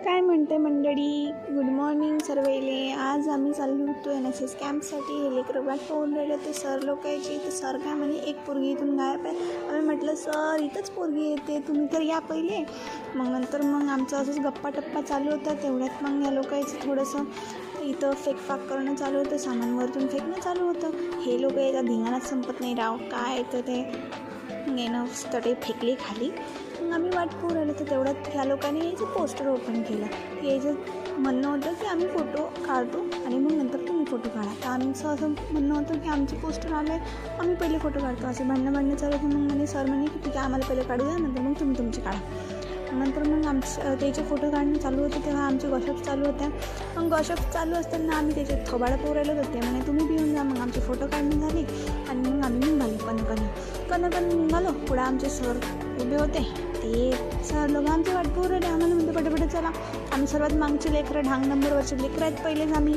काय म्हणते मंडळी, गुड मॉर्निंग सर्वेले. आज आम्ही चाललो होतो NSS कॅम्पसाठी. हे लेकरं वाट पाहून राहिले होते सर लोकांची. तर सर काय म्हणे, एक पोरगी इथून गायब आहे. आम्ही म्हटलं सर इथंच पोरगी येते, तुम्ही तर या पहिले. मग आमचं असंच गप्पा टप्पा चालू होता. तेवढ्यात मग या लोकांचं थोडंसं इथं फेकफाक करणं चालू होतं, सामानवरतून फेकणं चालू होतं. हे लोक याचा धिंगाणाच संपत नाही राव. काय तर ते नेणं तटे फेकले खाली. मग आम्ही वाट पाहू राहिलो. तर तेवढ्यात ह्या लोकांनी याचं पोस्टर ओपन केलं. याचं म्हणणं होतं की आम्ही फोटो काढतो आणि मग नंतर तुम्ही फोटो काढा. तर आमचं असं म्हणणं होतं की आमचे पोस्टर आले, आम्ही पहिले फोटो काढतो. असे भांडणं चालू होतं. मग म्हणे सर म्हणे की ठीक आहे, आम्हाला पहिले काढू द्या, नंतर मग तुम्ही तुमचे काढा. नंतर मग त्याचे फोटो काढणं चालू होते. तेव्हा आमचे गॉशअप चालू होत्या. मग गॉशअप चालू असताना आम्ही त्याचे थोबाडं पोरायला होते. म्हणे तुम्ही पिऊन जा. मग आमचे फोटो काढणे झाले आणि मग आम्ही निघालो. कणकण निघालो. पुढे आमचे सर उभे होते. ते सर लोक आमची वाट पाहू राहिले. आम्हाला म्हणते पटापट चला. आम्ही सर्वात मागचे लेकरं, ढांग नंबरवरचे लेकरं आहेत पहिलेच आम्ही.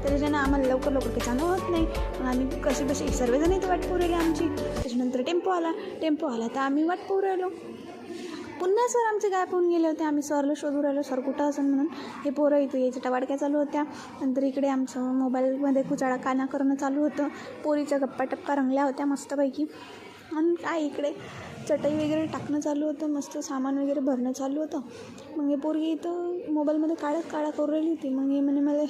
त्याच्यानं आम्हाला लवकर काही चालू होत नाही. मग आम्ही कशी सर्वजण इथं वाट पाहू राहिली आमची. त्याच्यानंतर टेम्पो आला तर आम्ही वाट पाहू राहिलो. पुन्हा सर आमचे गायब होऊन गेले होते. आम्ही सरला शोधू राहिलो, सर कुठं असेल म्हणून. हे पोरं इथं यायच्या टवाडक्या चालू होत्या. नंतर इकडे आमचं मोबाईलमध्ये कुचाळा काना करणं चालू होतं. पोरीच्या गप्पा टप्पा रंगल्या होत्या मस्तपैकी. आणि काय इकडे चटई वगैरे टाकणं चालू होतं, मस्त सामान वगैरे भरणं चालू होतं. मग हे पोरगी इथं मोबाईलमध्ये काळा करू राहिली होती. मग हे म्हणे मला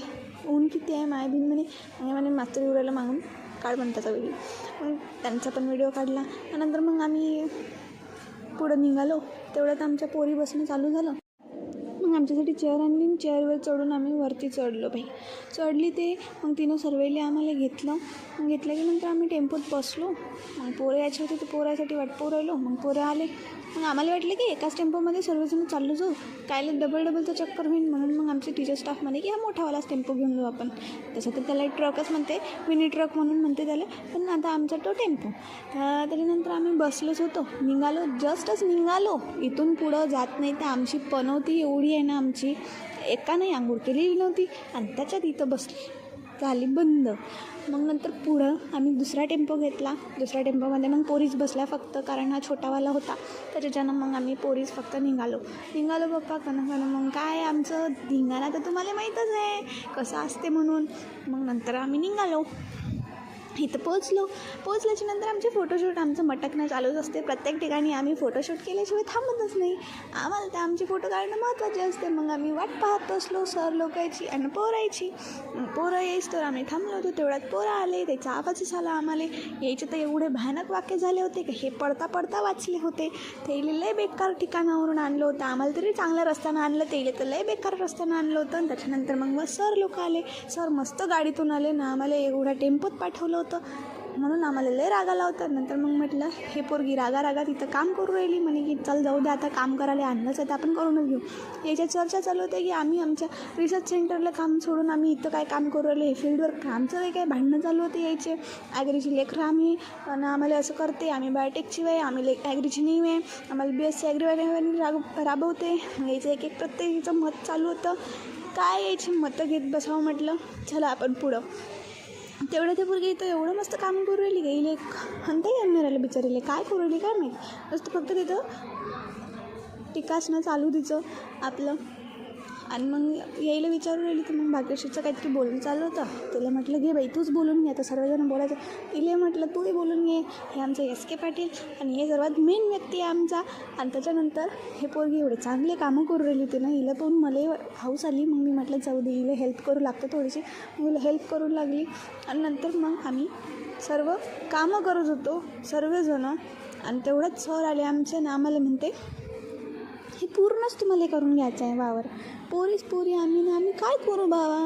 ऊन किती आहे माय बिन म्हणे मास्तर येऊ राहिलं मागून काढ पण त्याचा व्हिडिओ. मग त्यांचा पण व्हिडिओ काढला. त्यानंतर मग आम्ही पुढं निघालो. तेवढ्यात आमच्या पोरी बसणं चालू झालं. मग आमच्यासाठी चेअर आणली. चेअरवर चढून आम्ही वरती चढलो. चढली ते. मग तिनं सर्वेले आम्हाला घेतलं की नंतर आम्ही टेम्पोत बसलो. मग पोरं यायचे होते, तर पोरासाठी वाट पाहू राहिलो. मग पोरं आले. मग आम्हाला वाटलं की एकाच टेम्पोमध्ये सर्वजण चाललो जाऊ, कायले डबल चक्कर होईल. म्हणून मग आमचे टीचर स्टाफ म्हणे की हा मोठावालाच टेम्पो घेऊन जाऊ आपण. तसं तर त्याला ट्रकच म्हणते, मिनी ट्रक म्हणून म्हणते त्याला. पण आता आमचा तो टेम्पो. त्याच्यानंतर आम्ही बसलोच होतो. जस्टच निघालो. इथून पुढं जात नाही. तर आमची पनवती एवढी आहे ना, आमची एका नाही आंघोळ केलेली नव्हती आणि त्याच्यात इथं बसली झाली बंद. मग नंतर पुढं आम्ही दुसरा टेम्पो घेतला. दुसऱ्या टेम्पोमध्ये मग पोरीच बसल्या फक्त, कारण हा छोटावाला होता. त्याच्यानं मग आम्ही पोरीच फक्त निघालो बाप्पा कणकण. मग काय आमचं धिंगाणा तर तुम्हाला माहीतच आहे कसं असते म्हणून. मग नंतर आम्ही निघालो. इथं पोचल्याच्या नंतर आमचे फोटोशूट आमचं मटकणं चालूच असते. प्रत्येक ठिकाणी आम्ही फोटोशूट केल्याशिवाय थांबतच नाही. आम्हाला तर आमचे फोटो काढणं महत्त्वाचे असते. मग आम्ही वाट पाहत बसलो सर लोकांची आणि पोरायची. पोरं यायच तर आम्ही थांबलो होतो. तेवढ्यात पोरं आले. त्याचा आवाजच आला आम्हाला. यायचे तर एवढे भयानक वाक्य झाले होते की हे पडता वाचले होते. ते लय बेकार ठिकाणावरून आणलं होतं. आम्हाला तरी चांगल्या रस्त्यानं आणलं, ते तर लय बेकार रस्त्यानं आणलं होतं. आणि त्याच्यानंतर मग सर लोक आले. सर मस्त गाडीतून आले ना, आम्हाला एवढ्या टेम्पोत पाठवलं होतं. म्हणून आम्हाला लय राग आला होता. नंतर मग म्हटलं हे पोरगी रागा तिथं काम करू राहिली. म्हणे की चल जाऊ दे, आता काम करायला आणलंच आहे तर आपण करूनच घेऊ. याच्या चर्चा चालू होते की आम्ही आमच्या रिसर्च सेंटरला काम सोडून आम्ही इथं काय काम करू राहिलो, हे फील्डवर आमचं काय भांडणं चालू होते. यायचे ॲग्रीची लेकरं आम्ही आणि आम्हाला असं करते, आम्ही बायोटेकची आहे, आम्ही ॲग्रीची नाही आहे, आम्हाला BSc ॲग्री राबवते. यायचं एक प्रत्येकीचं मत चालू होतं. काय यायची मतं घेत बसावं म्हटलं. चला आपण पुढं. तेवढं ते पोरगी इथं एवढं मस्त काम करू राहिली का, इले हंता येणार राहिलं बिचारीले. काय करू राहिली काय माहीत. नुसतं फक्त तिथं टिकासणं चालू तिचं आपलं. आणि मग यायला विचारू राहिली. तर मग भाग्यश्रीचं काहीतरी बोलणं चालू होतं. तिला म्हटलं घे बाई तूच बोलून घे, आता सर्वजण बोलायचं. तिला म्हटलं तूही बोलून घे. हे आमचं SK पाटील आणि हे सर्वात मेन व्यक्ती आहे आमचा. आणि त्याच्यानंतर हे पोरगी एवढे चांगले कामं करू राहिली होती ना, हिला पण मला हाऊस आली. मग मी म्हटलं जाऊ दे, हिला हेल्प करू लागतं थोडीशी. मग हिला हेल्प करू लागली. आणि नंतर मग आम्ही सर्व कामं करत होतो सर्वजणं. आणि तेवढंच सर आले आमचे ना, आम्हाला म्हणते हे पूर्णच तुम्हाला करून घ्यायचं आहे वावर. पोरी आम्ही काय करू बाबा,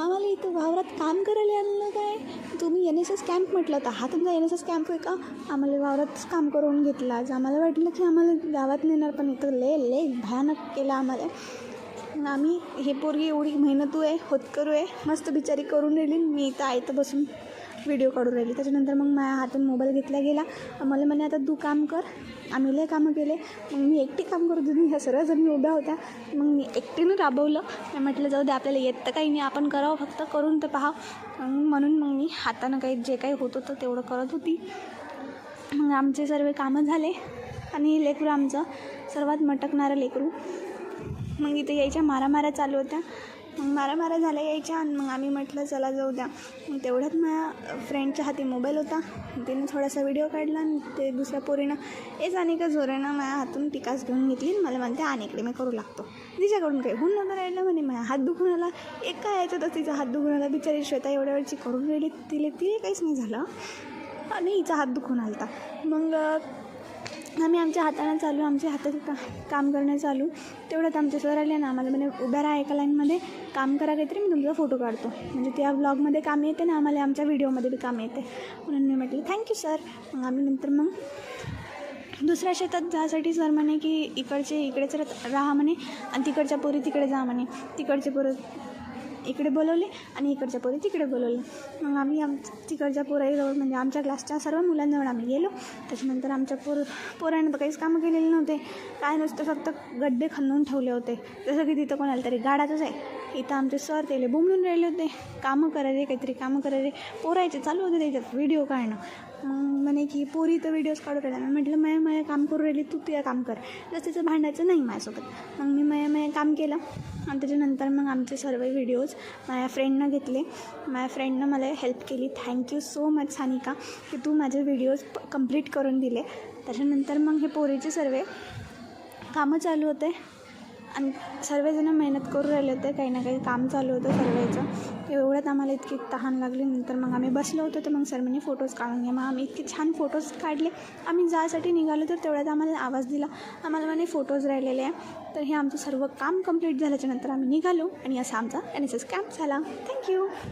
आम्हाला इथं वावरात काम करायला आणलं काय. तुम्ही NSS कॅम्प म्हटलं तर हा तुमचा NSS कॅम्प आहे का. आम्हाला वावरातच काम करून घेतलं. आज आम्हाला वाटलं की आम्हाला गावात नेणार, पण इथं लय भयानक केलं आम्हाला. आम्ही हे पोरगी एवढी मेहनतू आहे, होतकरू आहे, मस्त बिचारी करून राहिली. मी इथं आयतं बसून व्हिडिओ काढून राहिली. त्याच्यानंतर मग माझ्या हातून मोबाईल घेतला गेला. मला म्हणे आता तू काम कर. आम्ही लय कामं केले. मग मी एकटी काम करत होती. ह्या सर्वजणी उभ्या होत्या. मग मी एकटीनं राबवलं. मी म्हटलं जाऊ दे, आपल्याला येत तर काही नाही, आपण करावं फक्त, करून तर पहा. म्हणून मग मी हातानं जे काही होत होतं तेवढं करत होती. मग आमचे सर्व कामं झाले. आणि लेकरू आमचं सर्वात मटकणारं लेकरू मग इथे यायच्या मारामाऱ्या चालू होत्या. मग मारामाऱ्या झाल्या यायच्या आणि मग आम्ही म्हटलं चला जाऊ द्या. मग तेवढ्यात माझ्या फ्रेंडच्या हाती मोबाईल होता. तिने थोडासा व्हिडिओ काढला आणि ते दुसऱ्या पोरीनं अनिका जोरानं माझ्या हातून टिकास घेऊन घेतली. मला म्हणते अनेकडे मी करू लागतो. तिच्याकडून काही होऊन नव्हतं राहिलं म्हणे. माझ्या हात दुखून आला. एक काय यायचं तर तिचा हात दुखून आला. बिचारी श्वेता एवढ्या वेळची करून राहिली तिला काहीच नाही झालं आणि हिचा हात दुखून आला. मग आम्ही आमच्या हाताने चालू, आमच्या हातात काम करणं चालू. तेवढ्यात आमचे सर आले ना, आम्हाला म्हणजे उभ्या राहा एका लाईनमध्ये, काम करा काहीतरी, मी तुमचा फोटो काढतो. म्हणजे त्या व्लॉगमध्ये काम येते ना आम्हाला, आमच्या व्हिडिओमध्ये बी काम येते. म्हणून मी म्हटलं थँक्यू सर. मग आम्ही नंतर दुसऱ्या शेतात जायसाठी सर म्हणे की इकडेच राहा म्हणे आणि तिकडच्या पोरी तिकडे जा म्हणे. तिकडचे पोरं इकडे बोलवले आणि इकडच्या पोरी तिकडे बोलवले. मग आम्ही तिकडच्या पोराईजवळ म्हणजे आमच्या क्लासच्या सर्व मुलांजवळ आम्ही गेलो. त्याच्यानंतर आमच्या पोरांनी तर काहीच कामं केलेले नव्हते. काय नसतं, फक्त गड्डे खणून ठेवले होते. जसं की तिथं कोणाला तरी गाडाचंच आहे. इथं आमचे सर त्याला बोंबलून राहिले होते, कामं करायचे, काहीतरी कामं करायचे. पोरायचे चालू होते त्याच्यात व्हिडिओ काढणं. मग म्हणे की पोरी तर व्हिडिओज काढू राहिल्या. मी म्हटलं माया काम करू राहिली, तू तुझ्या काम कर, जसं तिचं भांडायचं नाही माझ्यासोबत. मग मी माया काम केलं आणि त्याच्यानंतर मग आमचे सर्व व्हिडिओज माझ्या फ्रेंडनं घेतले. माझ्या फ्रेंडनं मला हेल्प केली. थँक्यू सो मच सानिका की तू माझे व्हिडिओज कंप्लीट करून दिले. त्याच्यानंतर मग हे पोरीचे सर्व कामं चालू होते आणि सर्वजणं मेहनत करू राहिले होते. काही ना काही काम चालू होतं सर्वांचं. एवढ्यात आम्हाला इतकी तहान लागली. नंतर मग आम्ही बसलो होतो, तर मग सर म्हणे फोटोज काढून घ्या. मग आम्ही इतके छान फोटोज काढले. आम्ही जायसाठी निघालो तर तेवढ्यात आम्हाला आवाज दिला, आम्हाला म्हणे फोटोज राहिलेले आहे. तर हे आमचं सर्व काम कंप्लीट झाल्याच्यानंतर आम्ही निघालो आणि असा आमचा NSS कॅम्प झाला. थँक्यू.